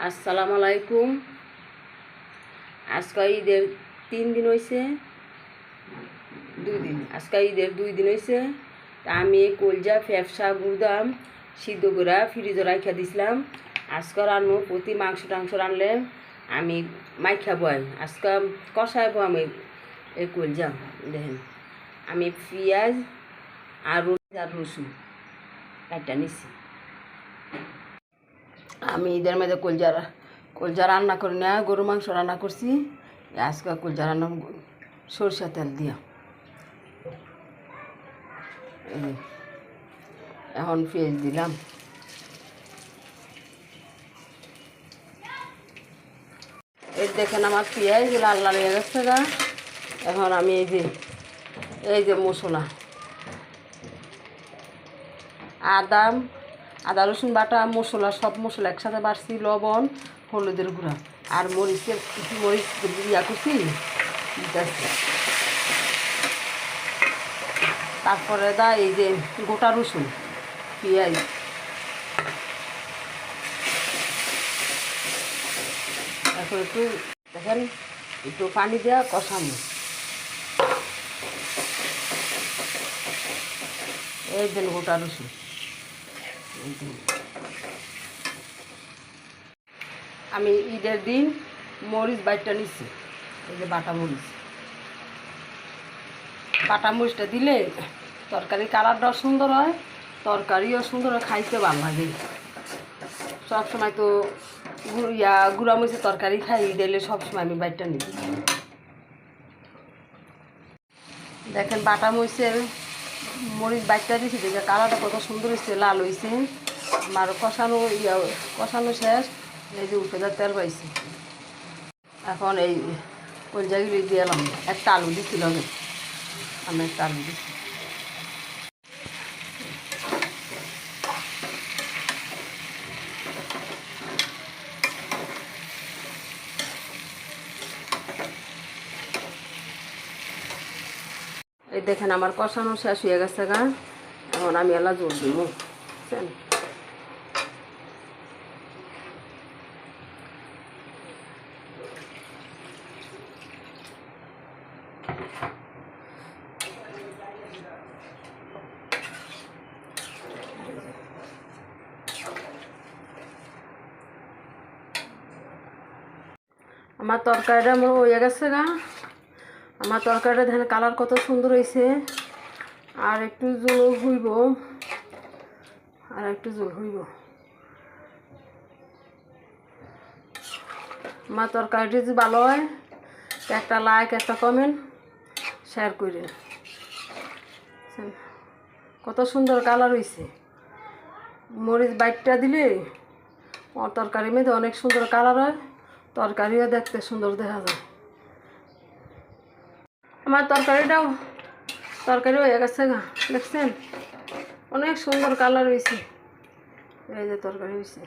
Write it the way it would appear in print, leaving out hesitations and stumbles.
আসসালামু আলাইকুম। আজকে ঈদের 3 দিন হয়েছে, 2 দিন। আজকে ঈদের 2 দিন হয়েছে। তা আমি কলজা ফ্যাপসা গুড়দাম সিদ্ধ করে ফ্রিজে রাখা দিছিলাম। আজকে রান্নো প্রতি মাংস টাংস রানলে আমি মাইখাবো। আজকে কষাইবো আমি এই কলজা। দেখেন আমি পেঁয়াজ আর রসুন একটা নিচ্ছি। আমি ঈদের মধ্যে কলজা রান্না করি না, গরু মাংস রান্না করছি। আজকে কলজা রান্না সরষের তেল দিয়া। এখন পেঁয়াজ দিলাম। এই দেখেন আমার পেঁয়াজ লাল লাল হয়ে গেছে গা। এখন আমি এই যে মশলা, আদা রসুন বাটা, মশলা, সব মশলা একসাথে বাড়ছি। লবণ, হলুদের গুঁড়া আর মরিচ ইয়া করছি দিতেছি। তারপরে এই যে গোটা রসুন, পেঁয়াজ, এখন একটু দেখেন একটু পানি দেওয়া কষানো। এই দেন গোটা রসুন। আমি ঈদের দিন মরিচ বাইটটা নিচ্ছি। এই যে বাটা মরিচটা দিলে তরকারি কালারটাও সুন্দর হয়, তরকারিও সুন্দর হয়, খাইতে ভালো লাগে। সবসময় তো গুঁড়া মরিচের তরকারি খাই, দিলে সবসময় আমি বাইটটা নিই। দেখেন বাটা মরিচের মরিচ বাইটটা দিয়েছি, দেখে কালারটা কত সুন্দর হয়েছে, লাল হয়েছে। আমার কষানো শেষ। এই যে উঠে তেল পাইছি। এখন এই কলজাগুলি দিয়ে এলাম। একটা আলু দিচ্ছিল, আমি একটা আলু দিচ্ছি। এই দেখেন আমার কষানো শেষ হয়ে গেছে গা। এখন আমি এলা জোর দিব। বুঝছেন, আমার তরকারিটা আমার হয়ে গেছে গা। আমার তরকারিটা দেখেন কালার কত সুন্দর হয়েছে। আর একটু জল হইব, আমার তরকারিটি যদি ভালো হয় একটা লাইক, একটা কমেন্ট, শেয়ার করেন। কত সুন্দর কালার হয়েছে। মরিচ বাইটটা দিলে তরকারির মধ্যে অনেক সুন্দর কালার হয়, তরকারিও দেখতে সুন্দর দেখা যায়। আমার তরকারি হয়ে গেছে গা। দেখছেন অনেক সুন্দর কালার হয়েছে। এই যে তরকারি হয়েছে।